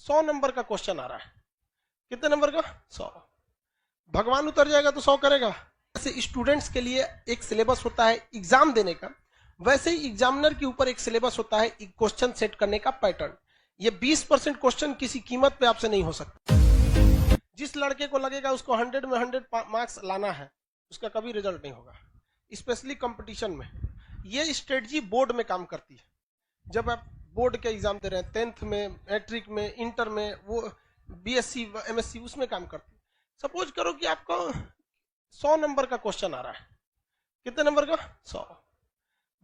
100 number का question आ रहा है। कितने नंबर का? 100। भगवान उतर जाएगा तो 100 करेगा। जैसे स्टूडेंट्स के लिए एक सिलेबस होता है एग्जाम देने का, वैसे ही एग्जामिनर के ऊपर एक सिलेबस होता है क्वेश्चन सेट करने का पैटर्न। ये 20% क्वेश्चन किसी कीमत पे आपसे नहीं हो सकता। जिस लड़के को लगेगा उसको 100 में 100 मार्क्स लाना है, उसका कभी रिजल्ट नहीं होगा, स्पेशली कंपटीशन में। ये स्ट्रेटजी बोर्ड में काम करती है। जब आप बोर्ड के एग्जाम दे रहे हैं, 10th में, मैट्रिक में, इंटर में, वो बीएससी एमएससी, उसमें काम करती है। सपोज करो कि आपको 100 नंबर का क्वेश्चन आ रहा है। कितने नंबर का? 100।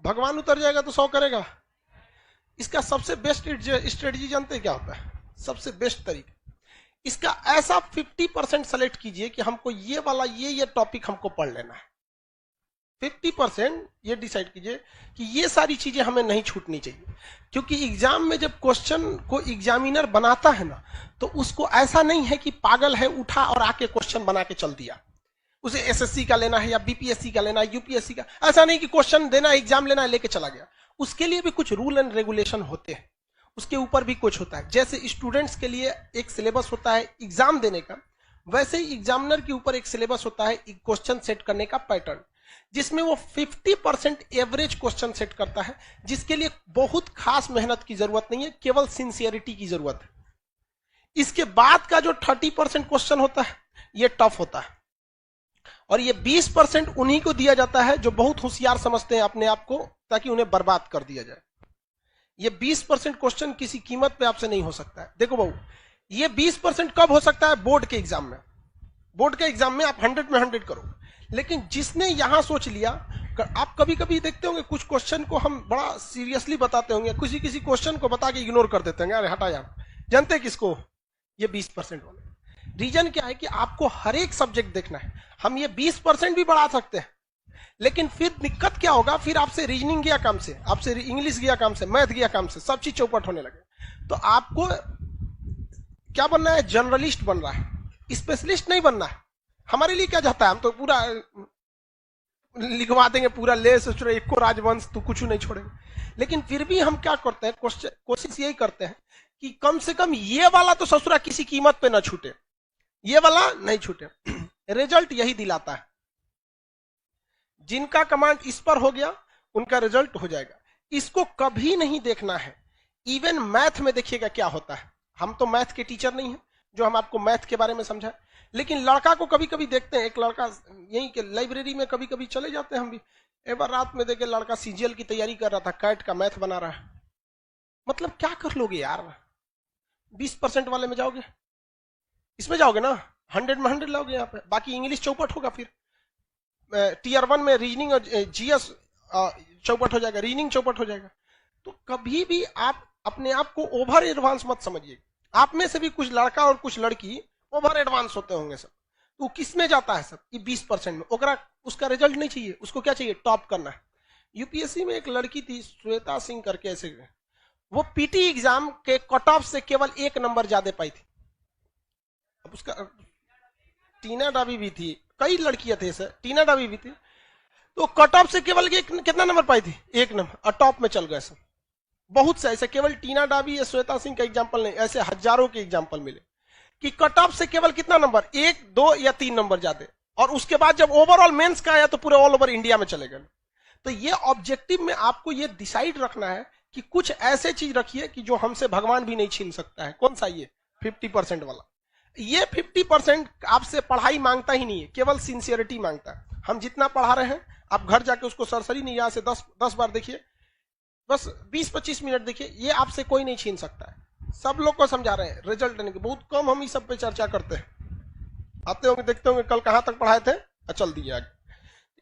भगवान उतर जाएगा तो 100 करेगा। इसका सबसे बेस्ट स्ट्रेटजी जानते हैं क्या होता है? सबसे बेस्ट तरीका, इसका ऐसा 50% सेलेक्ट कीजिए कि हमको ये वाला ये टॉपिक हमको पढ़ लेना है। 50% ये डिसाइड कीजिए कि ये सारी चीजें हमें नहीं छूटनी चाहिए। क्योंकि एग्जाम में जब क्वेश्चन को एग्जामिनर बनाता है ना, तो उसको ऐसा नहीं है कि पागल है उठा और आके क्वेश्चन बना के चल दिया। उसे एसएससी का लेना है या बीपीएससी का लेना है, यूपीएससी का। ऐसा नहीं कि क्वेश्चन देना है, एग्जाम लेना है, लेके चला गया। उसके लिए भी कुछ रूल एंड रेगुलेशन होते हैं, उसके ऊपर भी कुछ होता है। जैसे स्टूडेंट्स के लिए एक सिलेबस होता है एग्जाम देने का, वैसे ही एग्जामिनर के ऊपर एक सिलेबस होता है क्वेश्चन सेट करने का पैटर्न, जिसमें वो 50% एवरेज क्वेश्चन सेट करता है, जिसके लिए बहुत खास मेहनत की जरूरत नहीं है, केवल सिंसियरिटी की जरूरत है। इसके बाद का जो 30% क्वेश्चन होता है, ये टफ होता है, और ये 20% उन्हीं को दिया जाता है जो बहुत होशियार समझते हैं अपने आप को, ताकि उन्हें बर्बाद कर दिया जाए। ये 20% क्वेश्चन किसी कीमत पे आपसे नहीं हो सकता है। देखो बहू, ये 20% कब हो सकता है? बोर्ड के एग्जाम में। बोर्ड के एग्जाम में आप 100 में 100 करो। लेकिन जिसने यहां सोच लिया, आप कभी कभी देखते होंगे कुछ क्वेश्चन को हम बड़ा सीरियसली बताते होंगे, किसी किसी क्वेश्चन को बता के इग्नोर कर देते हैं, अरे हटा यार। जानते हैं किसको? ये 20% वाले। रीजन क्या है कि आपको हर एक सब्जेक्ट देखना है। हम ये 20% भी बढ़ा सकते हैं, लेकिन फिर दिक्कत क्या होगा? फिर आपसे रीजनिंग गया काम से, आपसे इंग्लिश गया काम से, मैथ गया काम से, सब चीज चौपट होने लगे। तो आपको क्या बनना है? जर्नलिस्ट बन रहा है, स्पेशलिस्ट नहीं बनना है। हमारे लिए क्या चाहता है? हम तो पूरा लिखवा देंगे, पूरा ले सोच रहे एक को राजवंश, तो कुछ नहीं छोड़ेंगे। लेकिन फिर भी हम क्या करते हैं? कोशिश यही करते हैं कि कम से कम ये वाला तो ससुरा किसी कीमत पे ना छूटे, ये वाला नहीं छूटे। रिजल्ट यही दिलाता है। जिनका कमांड इस पर हो गया, उनका रिजल्ट हो जाएगा। इसको कभी नहीं देखना है। इवन मैथ में देखिएगा क्या होता है। हम तो मैथ के टीचर नहीं हैं जो हम आपको मैथ के बारे में समझाएं, लेकिन लड़का को कभी कभी देखते हैं। एक लड़का यहीं के लाइब्रेरी में कभी कभी चले जाते हैं हम भी, एक बार रात में देखे लड़का सीजीएल की तैयारी कर रहा था, कैट का मैथ बना रहा है। मतलब क्या कर लोगे यार? 20% वाले में जाओगे, इसमें जाओगे ना, 100 में 100 लाओगे यहाँ पे। बाकी इंग्लिश चौपट होगा, फिर टीयर 1 में रीजनिंग और जीएस चौपट हो जाएगा, रीजनिंग चौपट हो जाएगा। तो कभी भी आप अपने आप को ओवर एडवांस मत समझिए। आप में से भी कुछ लड़का और कुछ लड़की ओवर एडवांस होते होंगे सब। तो किस में जाता है सब? ये 20% में। ओकरा उसका रिजल्ट नहीं चाहिए, उसको क्या चाहिए? टॉप करना है। यूपीएससी में एक लड़की थी, श्वेता सिंह करके, ऐसे वो पीटी एग्जाम के कट ऑफ से केवल 1 नंबर ज्यादा पाई थी। अब उसका टीना डाबी भी थी, कई लड़कियां थे सर, टीना डाबी भी थी। तो कट ऑफ से केवल कितना नंबर पाई थी? 1 नंबर, और टॉप में चल गए सब। बहुत से ऐसे, केवल टीना डाबी या श्वेता सिंह का एग्जाम्पल नहीं, ऐसे हजारों के एग्जाम्पल मिले कि कट ऑफ से केवल कितना नंबर? 1, 2 या 3 नंबर ज्यादा। और उसके बाद जब ओवरऑल मेंस का आया तो पूरे ऑल ओवर इंडिया में चले गए। तो ये ऑब्जेक्टिव में आपको ये डिसाइड रखना है कि कुछ ऐसे चीज रखिए कि जो हमसे भगवान भी नहीं छीन सकता है। कौन सा? ये 50% वाला। ये 50% आपसे पढ़ाई मांगता ही नहीं है, केवल सिंसियरिटी मांगता है। हम जितना पढ़ा रहे हैं, आप घर जाके उसको सरसरी नहीं, यहां से 10 बार देखिए, बस 20-25 मिनट देखिए, ये आपसे कोई नहीं छीन सकता है। सब लोग को समझा रहे हैं, रिजल्ट देने के बहुत कम हम इस सब पे चर्चा करते हैं। आते होंगे, देखते होंगे कल कहां तक पढ़ाए थे, चल दिए आगे।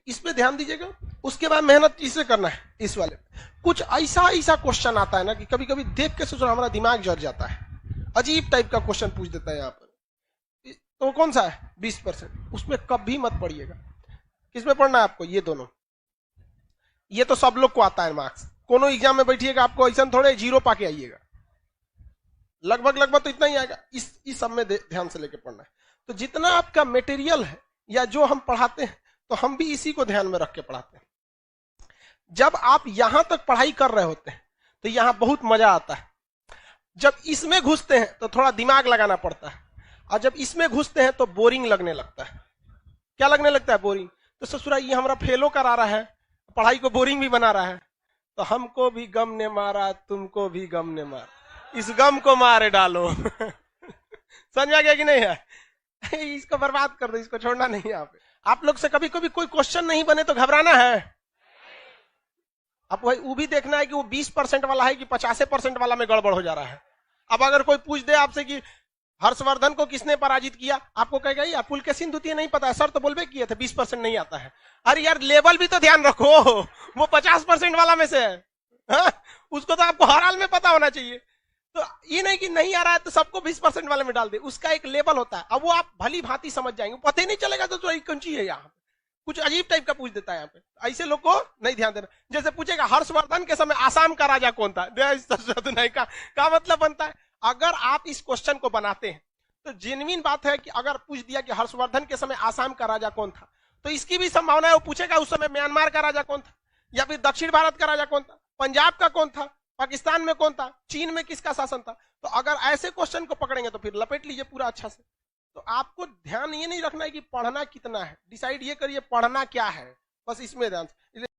इस पे ध्यान दीजिएगा। उसके बाद मेहनत इसे करना है। इस वाले कुछ ऐसा क्वेश्चन आता है ना कि कभी कभी देख के सोचना हमारा दिमाग जल जाता है। अजीब टाइप का क्वेश्चन पूछ देता है यहाँ पर। तो कौन सा है? 20%। उसमें कभी मत पढ़िएगा। किसमें पढ़ना है आपको? ये दोनों। ये तो सब लोग को आता है मार्क्स। कोनो एग्जाम में बैठिएगा, आपको ऐसा थोड़े 0 पाके आइएगा, लगभग तो इतना ही आएगा। इस सब में ध्यान से लेके पढ़ना है। तो जितना आपका मटेरियल है या जो हम पढ़ाते हैं, तो हम भी इसी को ध्यान में रख के पढ़ाते हैं। जब आप यहां तक पढ़ाई कर रहे होते हैं तो यहां बहुत मजा आता है। जब इसमें घुसते हैं तो थोड़ा दिमाग लगाना पड़ता है, और जब इसमें घुसते हैं तो बोरिंग लगने लगता है। क्या लगने लगता है? बोरिंग। तो ससुरा ये हमारा फेलो करा रहा है, पढ़ाई को बोरिंग भी बना रहा है। तो हमको भी गम ने मारा, तुमको भी गम ने मारा, इस गम को मारे डालो। समझ आ गया कि नहीं है? इसको बर्बाद कर दो, इसको छोड़ना नहीं। आप लोग से कभी कभी कोई क्वेश्चन नहीं बने तो घबराना है। अब वो भी देखना है कि वो 20% वाला है कि 50% वाला में गड़बड़ हो जा रहा है। अब अगर कोई पूछ दे आपसे कि हर्षवर्धन को किसने पराजित किया, आपको कहेगा यार पुलकेशिन द्वितीय नहीं पता है सर, तो बोलबे किए थे 20% नहीं आता है। अरे यार लेवल भी तो ध्यान रखो, वो 50% वाला में से है। हाँ? उसको तो आपको हर हाल में पता होना चाहिए। तो ये नहीं कि नहीं आ रहा है तो सबको 20% वाले में डाल दे, उसका एक लेवल होता है। अब वो आप भली भांति समझ जाएंगे, पता ही नहीं चलेगा तो कौन चीज है यहाँ। कुछ अजीब टाइप का पूछ देता है यहाँ पे, ऐसे लोग को नहीं ध्यान देना। जैसे पूछेगा हर्षवर्धन के समय आसाम का राजा कौन था, नहीं का मतलब बनता है। अगर आप इस क्वेश्चन को बनाते हैं तो जेन्युइन बात है कि अगर पूछ दिया कि हर्षवर्धन के समय आसाम का राजा कौन था, तो इसकी भी संभावना है वो पूछेगा उस समय म्यांमार का राजा कौन था, या फिर दक्षिण भारत का राजा कौन था, पंजाब का कौन था, पाकिस्तान में कौन था, चीन में किसका शासन था। तो अगर ऐसे क्वेश्चन को पकड़ेंगे तो फिर लपेट लीजिए पूरा अच्छा से। तो आपको ध्यान ये नहीं रखना है कि पढ़ना कितना है, डिसाइड ये करिए पढ़ना क्या है, बस इसमें ध्यान।